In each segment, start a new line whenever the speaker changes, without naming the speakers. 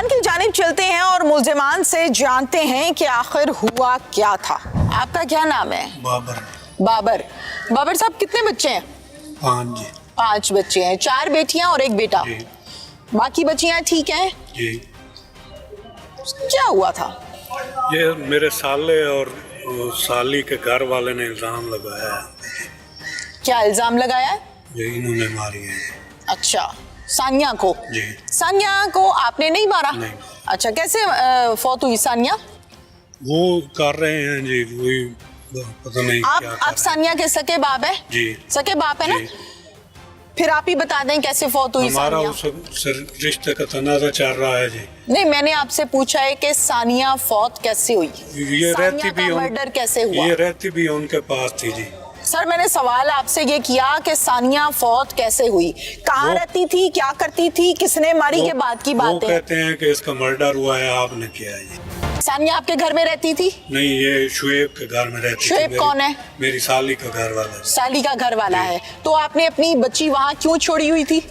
मुल्ज़िमान की जानिब चलते हैं और मुल्ज़िमान से जानते हैं कि आखिर हुआ क्या था। आपका क्या नाम है?
बाबर।
बाबर। बाबर साहब, कितने बच्चे हैं?
5 जी।
5 बच्चे हैं, 4 बेटियां और 1 बेटा।
जी।
बाकी बच्चियां ठीक हैं?
जी।
क्या हुआ था?
ये मेरे साले और साली के घर वाले ने इल्जाम लगाया है।
क्या इल्जाम लगाया है?
ये इन्होंने मारी है।
अच्छा, सानिया को?
जी।
सानिया को आपने नहीं मारा?
नहीं।
अच्छा, कैसे फौत हुई सानिया?
वो कर रहे हैं जी, वही पता नहीं क्या कर
आप
रहे हैं।
सानिया के सके बाप है?
जी।
सके बाप है ना?
जी।
फिर आप ही बता दें कैसे फौत हुई
हमारा
सानिया?
उससे रिश्ते का तनाज़ा चल रहा है जी।
नहीं, मैंने आपसे पूछा है कि सानिया फौत कैसे हुई?
ये रहती
सानिया
भी
का मर्डर कैसे हुआ?
ये रहती भी उनके पास थी जी।
सर, मैंने सवाल आपसे ये किया कि सानिया फौत कैसे हुई, कहाँ रहती थी, क्या करती थी, किसने मारी, के बाद की
वो
बात है।
कहते हैं कि इसका मर्डर हुआ है, आपने किया है जी।
सानिया आपके घर में रहती थी?
नहीं, ये शुएब के घर में रहती थी।
शुएब कौन है?
मेरी साली का घर वाला है।
साली का घर वाला है। तो आपने अपनी बच्ची वहाँ क्यों छोड़ी हुई थी?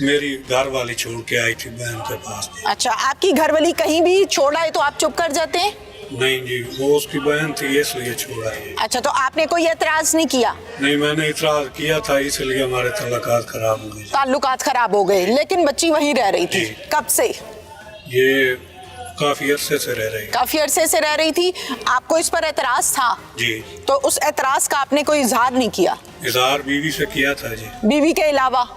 मेरी घर वाली छोड़ के आई थी बहन के पास।
अच्छा, आपकी घरवाली कहीं भी छोड़ा है तो आप चुप कर जाते हैं?
नहीं जी, वो उसकी बहन थी इसलिए छोड़ा है।
अच्छा, तो आपने कोई एतराज नहीं किया?
नहीं, मैंने इतराज किया था, इसलिए हमारे तल्लुकात खराब हो गए।
ताल्लुकात खराब हो गए, लेकिन बच्ची वहीं रह रही थी।
जी।
कब से?
ये काफी अरसे से रह रही।
काफी अरसे से रह रही थी। आपको इस पर एतराज था?
जी।
तो उस एतराज का आपने कोई इजहार नहीं किया?
इजहार बीवी से किया था जी।
बीवी के अलावा?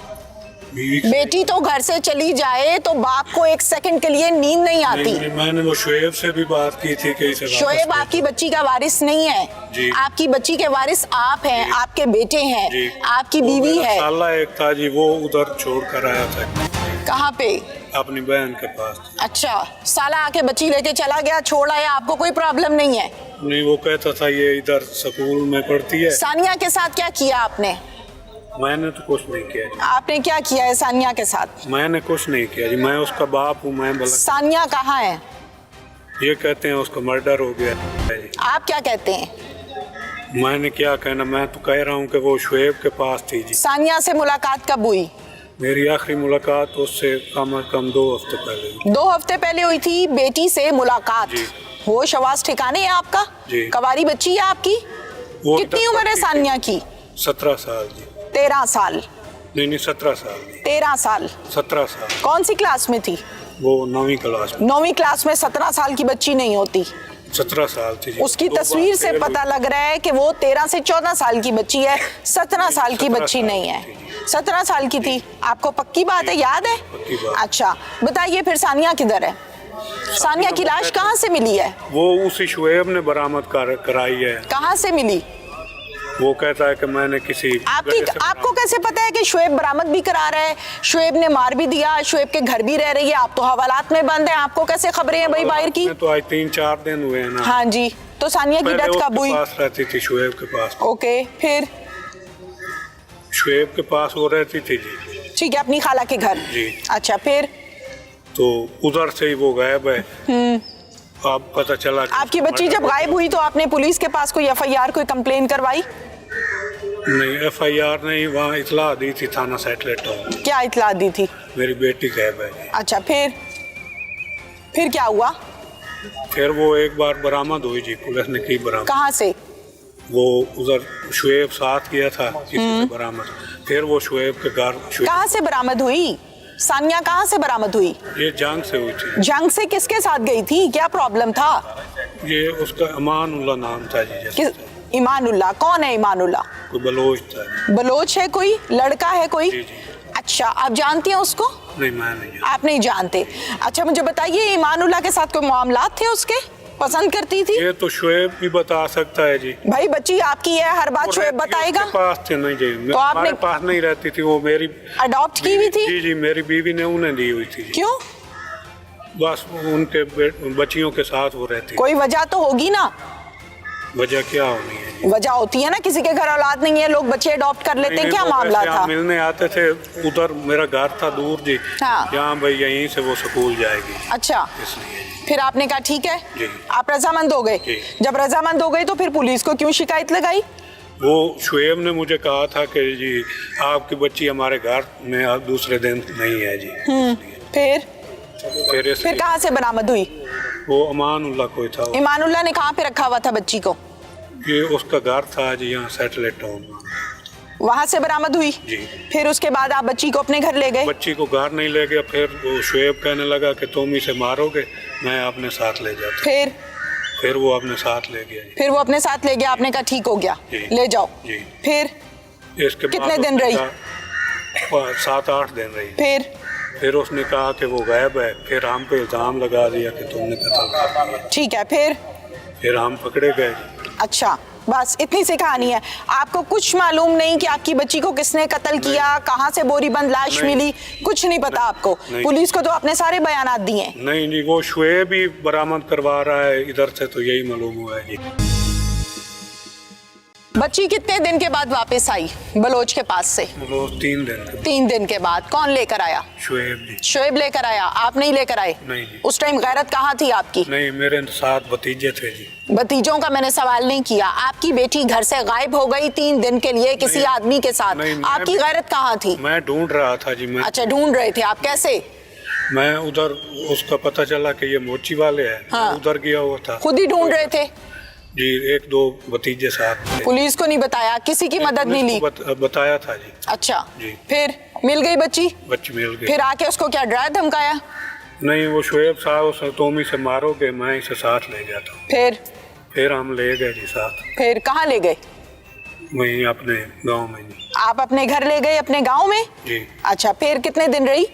बीवी से।
बेटी तो घर से चली जाए तो बाप को एक सेकंड के लिए नींद नहीं आती।
नहीं, मैंने वो शुएब से भी बात की थी कि इसे वापस
शोएब
भेजो।
आपकी बच्ची का वारिस नहीं है।
जी।
आपकी बच्ची के वारिस आप हैं, आपके बेटे हैं,
जी।
आपकी
वो
बीवी
मेरा
है।
साला एक था जी, वो उधर छोड़ कर आया था
कहाँ पे?
अपनी बहन के पास।
अच्छा, साला आके बच्ची लेके चला गया, छोड़ आया, आपको कोई प्रॉब्लम नहीं है?
नहीं, वो कहता था ये इधर स्कूल में पढ़ती है।
सानिया के साथ क्या किया आपने?
मैंने तो कुछ नहीं किया जी।
आपने क्या किया है सानिया के साथ?
मैंने कुछ नहीं किया जी, मैं उसका बाप हूँ। मैं बोला
सानिया कहाँ है?
ये कहते हैं उसका मर्डर हो गया है जी।
आप क्या कहते हैं?
मैंने क्या कहना, मैं तो कह रहा हूँ कि वो शुएब के पास थी जी।
सानिया से मुलाकात कब हुई?
मेरी आखिरी मुलाकात उससे कम से कम 2 हफ्ते पहले हुई।
2 हफ्ते पहले हुई थी बेटी से मुलाकात।
जी।
होश आवाज ठिकाने है आपका?
जी।
कवारी बच्ची है आपकी?
वो
कितनी उम्र है सानिया की?
17 साल जी।
13 साल?
नहीं, 17 साल।
13 साल?
17 साल।
कौन सी क्लास में थी?
वो 9वीं क्लास में।
9वीं क्लास में 17 साल की बच्ची नहीं होती।
17 साल थी जी।
उसकी
2 बार
तस्वीर से
फेल
पता
हुई।
लग रहा है कि वो 13 से 14 साल की बच्ची है, 17 साल की
17
बच्ची
साल
नहीं
की
है।
थी।
17 साल की थी। आपको पक्की बात है, याद है?
पक्की बात।
अच्छा, बताइए फिर सानिया किधर है? सानिया की लाश कहाँ से मिली है?
वो उसी शुएब ने बरामद कराई है।
कहाँ से मिली?
वो कहता है कि मैंने किसी
आपको कैसे पता है कि शुएब बरामद भी करा रहा है, शुएब ने मार भी दिया, शुएब के घर भी रह रही है? आप तो हवालात में बंद हैं, आपको कैसे खबरें हैं भाई बाहर की?
तो आज 3-4 दिन हुए हैं ना।
हाँ जी, तो सानिया की
पहले
डेथ कब
उसके
हुई?
पास रहती थी, शुएब के पास।
ओके, फिर?
शुएब के पास वो रहती थी जी।
ठीक है, अपनी खाला के घर।
जी।
अच्छा, फिर?
तो उधर से ही वो गायब है। अब पता चला कि
आपकी बच्ची जब गायब हुई तो आपने पुलिस के पास कोई एफआईआर, कोई कंप्लेन करवाई?
नहीं, एफआईआर नहीं, वहाँ इतला दी थी थाना सैटेलाइट टाउन।
क्या इतला दी थी?
मेरी बेटी गायब है।
अच्छा, फिर क्या हुआ?
फिर वो एक बार बरामद हुई जी, पुलिस ने की बरामद।
कहाँ से?
वो उधर शुएब साथ किया था किसी से बरामद। फिर वो शुएब के घर
कहाँ से बरामद हुई? सानिया कहाँ से बरामद हुई?
ये जंग से हुई थी।
जंग से किसके साथ गई थी? क्या प्रॉब्लम था?
ये उसका अमानुल्लाह नाम था जी।
किस? ईमानुल्लाह? कौन है ईमानुल्लाह?
कोई बलोच था।
बलोच है कोई? लड़का है कोई?
जी जी।
अच्छा, आप जानती हैं उसको?
नहीं, मैं नहीं।
आप नहीं जानते। अच्छा, मुझे बताइए, ईमानुल्लाह के साथ कोई मामलात थे उसके? पसंद करती थी?
ये तो शुएब भी बता सकता है जी।
भाई बच्ची आपकी है, हर बात शुएब बताएगा।
उसके पास थे नहीं जी,
तो आपने
हमारे पास नहीं रहती थी वो। मेरी
अडॉप्ट की हुई थी?
जी जी, मेरी बीवी ने उन्हें दी हुई थी।
क्यों?
बस उनके बच्चियों के साथ वो रहती।
कोई वजह तो होगी ना?
वजह क्या होनी है जी?
वजह होती है ना, किसी के घर औलाद नहीं है, लोग बच्चे अडॉप्ट कर लेते हैं। क्या मामला था?
मिलने आते थे उधर, मेरा घर था दूर जी।
हाँ।
यहाँ भाई यहीं से वो स्कूल जाएगी,
अच्छा,
इसलिए।
फिर आपने कहा ठीक है,
जी।
आप रजामंद हो गए।
जी।
जब रजामंद हो गए तो फिर पुलिस को क्यों शिकायत लगाई?
वो शुएब ने मुझे कहा था कि जी आपकी बच्ची हमारे घर में अब दूसरे दिन नहीं है जी।
फिर? फिर कहाँ से बरामद हुई?
वो अमानुल्लाह कोई था,
ईमानुल्लाह ने कहाँ पे रखा हुआ था बच्ची को?
ये उसका घर था जी यहाँ सैटेलाइट टाउन में,
वहाँ से बरामद हुई।
जी।
फिर उसके बाद आप बच्ची को अपने घर ले गए?
बच्ची को घर नहीं ले गया, फिर वो शुएब कहने लगा कि तुम इसे मारोगे, मैं अपने साथ ले जाता। फिर वो अपने साथ ले गया जी।
फिर वो अपने साथ ले गया, आपने कहा ठीक हो गया,
जी।
ले जाओ
जी।
फिर
इसके
कितने
बाद
दिन रही?
7-8 दिन रही। फिर उसने कहा कि वो गायब है, फिर हम पे इल्जाम लगा दिया कि तुमने कत्ल कर दिया।
ठीक है,
फिर हम पकड़े गए।
अच्छा, बस इतनी सी कहानी है। आपको कुछ मालूम नहीं कि आपकी बच्ची को किसने कत्ल किया, कहाँ से बोरी बंद लाश मिली, कुछ नहीं पता आपको? पुलिस को तो आपने सारे बयानात दिए।
नहीं जी, वो शुएब भी बरामद करवा रहा है इधर से, तो यही मालूम हुआ है जी।
बच्ची कितने दिन के बाद वापस आई बलोच के पास से?
3 दिन।
3 दिन के बाद। कौन लेकर आया?
शुएब जी।
शुएब लेकर आया, आप नहीं लेकर आए?
नहीं जी।
उस टाइम गैरत कहाँ थी आपकी?
नहीं, मेरे साथ भतीजे थे जी।
भतीजों का मैंने सवाल नहीं किया। आपकी बेटी घर से गायब हो गई 3 दिन के लिए किसी आदमी के साथ, आपकी गैरत कहाँ थी?
मैं ढूंढ रहा था जी। मैं
अच्छा, ढूंढ रहे थे आप? कैसे?
मैं उधर, उसका पता चला कि ये मोची वाले हैं।
हाँ।
उधर गया हुआ था।
खुद ही ढूंढ रहे थे?
जी, 1-2 भतीजे साथ थे।
पुलिस को नहीं बताया? किसी की मदद नहीं ली?
बताया था जी।
अच्छा
जी।
फिर मिल गई बच्ची?
बच्ची मिल गई।
फिर आके उसको क्या डराया धमकाया?
नहीं, वो शुएब साहब उसे तुम इसे मारोगे, मैं इसे साथ ले जाता हूँ। फिर हम ले गए जी साथ।
फिर कहाँ ले गए?
वहीं अपने गांव में जी।
आप अपने घर ले गए, अपने गांव में?
जी।
अच्छा, फिर कितने दिन रही?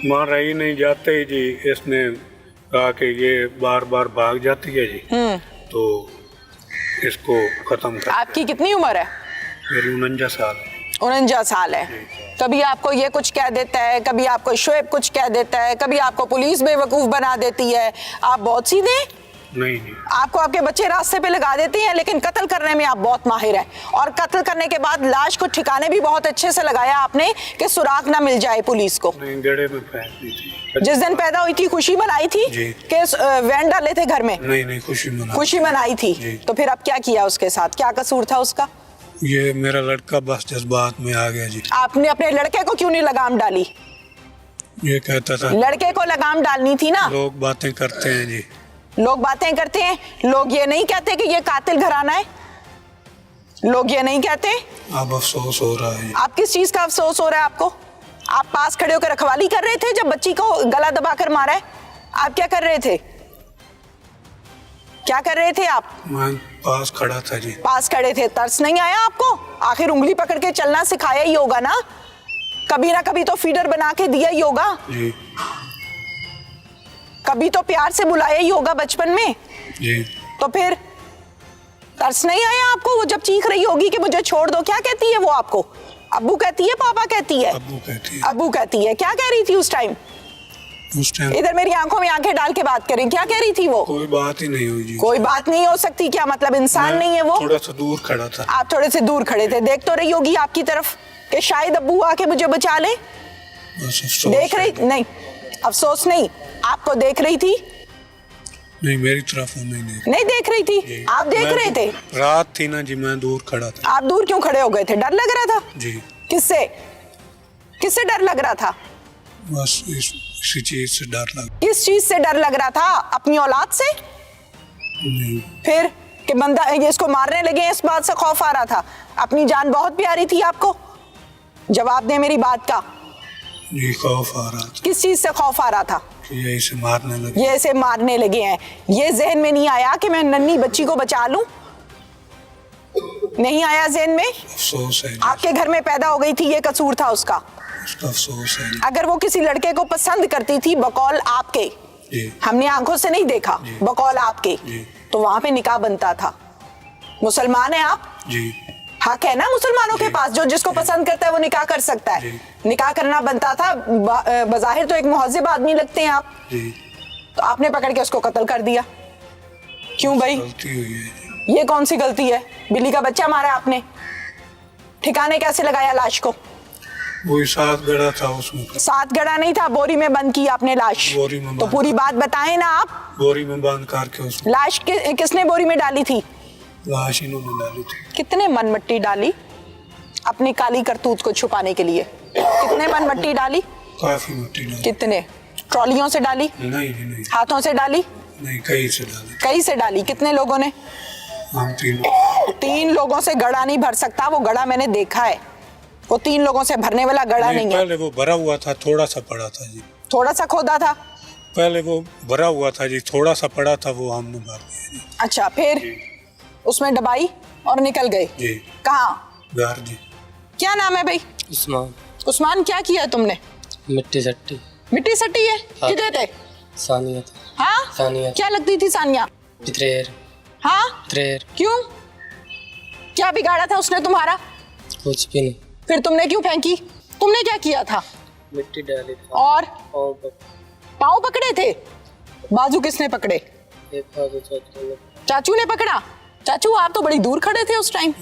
मां रही नहीं, जाते ही जी इसने कहा कि ये बार बार भाग जाती है जी, तो इसको खत्म कर।
आपकी कितनी उम्र है?
मेरी 49 साल है।
49 साल है। कभी आपको ये कुछ कह देता है, कभी आपको शुएब कुछ कह देता है, कभी आपको पुलिस बेवकूफ बना देती है। आप बहुत सीधे?
नहीं जी।
आपको आपके बच्चे रास्ते पे लगा देते हैं, लेकिन कत्ल करने में आप बहुत माहिर हैं। और कत्ल करने के बाद लाश को ठिकाने भी बहुत अच्छे से लगाया आपने कि सुराग ना मिल जाए पुलिस को।
नहीं, गड्ढे में फेंक दी थी।
जिस दिन पैदा हुई थी खुशी मनाई थी कि वैन डाले थे घर में?
नहीं, खुशी
मनाई थी। तो फिर अब क्या किया उसके साथ? क्या कसूर था उसका?
ये मेरा लड़का बस जज्बात में आ गया जी।
आपने अपने लड़के को क्यों नहीं लगाम डाली?
ये कहता था
लड़के को लगाम डालनी थी ना।
लोग बातें करते हैं जी।
लोग बातें करते हैं, लोग ये नहीं कहते कि ये कातिल घराना है? लोग ये नहीं कहते?
अब अफसोस हो रहा है।
आप किस चीज का अफसोस हो रहा है आपको? आप पास खड़े होकर रखवाली कर रहे थे जब बच्ची को गला दबाकर मारा है? आप क्या कर रहे थे? क्या कर रहे थे आप?
मैं पास खड़ा था जी।
पास खड़े थे, तरस नहीं आया आपको? आखिर उंगली पकड़ के चलना सिखाया ही होगा ना, कभी ना कभी तो फीडर बना के दिया ही होगा
जी।
कभी तो प्यार से बुलाया ही होगा बचपन में
जी।
तो फिर तरस नहीं आया आपको? वो जब चीख रही होगी कि मुझे छोड़ दो, क्या कहती है वो आपको? अब्बू कहती है, पापा कहती है?
अब्बू कहती है।
अब्बू कहती है। क्या कह रही थी उस टाइम? इधर मेरी आंखों में आंखें डाल के बात करें, क्या कह रही थी वो?
कोई बात ही नहीं हुई जी।
कोई बात नहीं हो सकती? क्या मतलब इंसान नहीं है वो?
थोड़ा सा दूर खड़ा था।
आप थोड़े से दूर खड़े थे, देख तो रही होगी आपकी तरफ कि शायद अब्बू आके मुझे बचा ले। देख रही नहीं? अफसोस नहीं, आपको देख रही थी?
नहीं, मेरी तरफ नहीं
देख रही थी। आप देख रहे थे?
रात थी ना जी, मैं दूर खड़ा था।
आप दूर क्यों खड़े हो गए थे? डर लग रहा था?
जी।
किससे? किससे डर लग रहा था?
बस इसी चीज से डर लगा।
किस चीज से डर लग रहा था? अपनी औलाद से?
नहीं।
फिर कि बंदा ये इसको मारने लगे, इस बात से खौफ आ रहा था? अपनी जान बहुत प्यारी थी आपको? जवाब दे मेरी बात का।
जी, खौफ आ रहा था।
किस चीज से खौफ आ रहा था?
ये इसे मारने लगे।
ये इसे मारने लगे हैं। ये जहन में नहीं आया कि मैं नन्ही बच्ची को बचा लूं? नहीं आया जहन में?
अफसोस है।
आपके घर में पैदा हो गई थी, ये कसूर था उसका?
अफसोस है।
अगर वो किसी लड़के को पसंद करती थी बकौल आपके, हमने आंखों से नहीं देखा, बकौल आपके, तो वहां पे निकाह बनता था। मुसलमान है आप
जी।
हक है ना मुसलमानों के पास, जो जिसको पसंद करता है वो निकाह कर सकता है। निकाह करना बनता था। बज़ाहिर तो एक मुहज़्ज़िब आदमी लगते हैं आप, तो आपने पकड़ के उसको कत्ल कर दिया। क्यों भाई?
गलती हुई है।
ये कौन सी गलती है? बिल्ली का बच्चा मारा आपने, ठिकाने कैसे लगाया लाश को?
वही साथ गड़ा था उसमें।
साथ गड़ा नहीं था, बोरी में बंद की आपने लाश।
बोरी में
तो पूरी बात बताएं ना आप।
बोरी में बंद करके उसमें।
लाश किसने बोरी में डाली थी?
लाश इन्होंने डाली थी।
कितने मन मट्टी डाली अपनी काली करतूत को छुपाने के लिए? कितने मन मट्टी डाली?
काफी मट्टी डाली।
कितने? ट्रॉलियों से डाली,
नहीं जी नहीं,
हाथों से डाली?
नहीं कहीं से डाले।
कई से डाली। कितने लोगों ने?
हम 3।
3 लोगों से गड़ा नहीं भर सकता। वो गड़ा मैंने देखा है, वो 3 लोगों से भरने वाला गड़ा नहीं है।
पहले वो भरा हुआ था, थोड़ा सा पड़ा था जी।
थोड़ा सा खोदा था?
पहले वो भरा हुआ था जी, थोड़ा सा पड़ा था, वो हमने भर दिया जी।
अच्छा, फिर उसमें दबाई और निकल गए
जी।
कहाँ?
घर जी।
क्या नाम है भाई?
उस्मान।
उस्मान, क्या किया तुमने?
मिट्टी सट्टी।
मिट्टी सट्टी है?
हाँ।
किधर थे?
सानिया था।
हाँ?
सानिया।
क्या लगती थी सानिया?
त्रेर।
हाँ?
त्रेर।
क्यों? क्या बिगाड़ा था उसने तुम्हारा?
कुछ भी नहीं।
फिर तुमने क्यों फेंकी? तुमने क्या किया था?
मिट्टी डाली था।
और
और
पाँव पकड़े थे? बाजू किसने पकड़े?
एक बाजू चाचू ने।
चाचू ने पकड़ा? चाचू आप तो बड़ी दूर खड़े थे उस टाइम,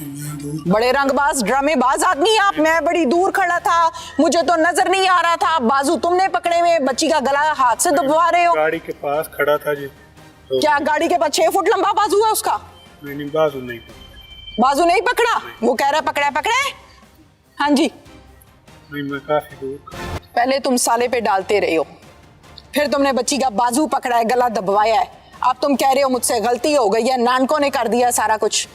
बड़े रंगबाज ड्रामेबाज आदमी आप। मैं बड़ी दूर खड़ा था, मुझे तो नजर नहीं आ रहा था। बाजू तुमने पकड़े हुए, बच्ची का गला हाथ से दबवा रहे हो।
गाड़ी के पास खड़ा था जी। तो
क्या गाड़ी के पास 6 फुट लंबा बाजू है उसका?
नहीं, बाजू नहीं पकड़ा।
बाजू नहीं पकड़ा? वो कह रहा पकड़े पकड़े। हाँ जी,
नहीं, मैं काफी दूर खड़ा।
पहले तुम साले पे डालते रहे हो, फिर तुमने बच्ची का बाजू पकड़ा है, गला दबवाया है। अब तुम कह रहे हो मुझसे गलती हो गई है, नानकों ने कर दिया सारा कुछ,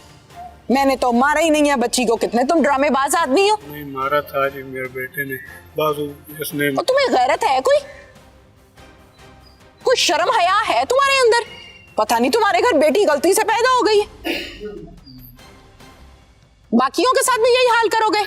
मैंने तो मारा ही नहीं है बच्ची को। कितने तुम ड्रामेबाज आदमी हो।
नहीं मारा था जी मेरे बेटे ने, बाजू इसने।
और तुम्हें गैरत है कोई शर्म हया है तुम्हारे अंदर? पता नहीं तुम्हारे घर बेटी गलती से पैदा हो गई है, बाकियों के साथ भी यही हाल करोगे?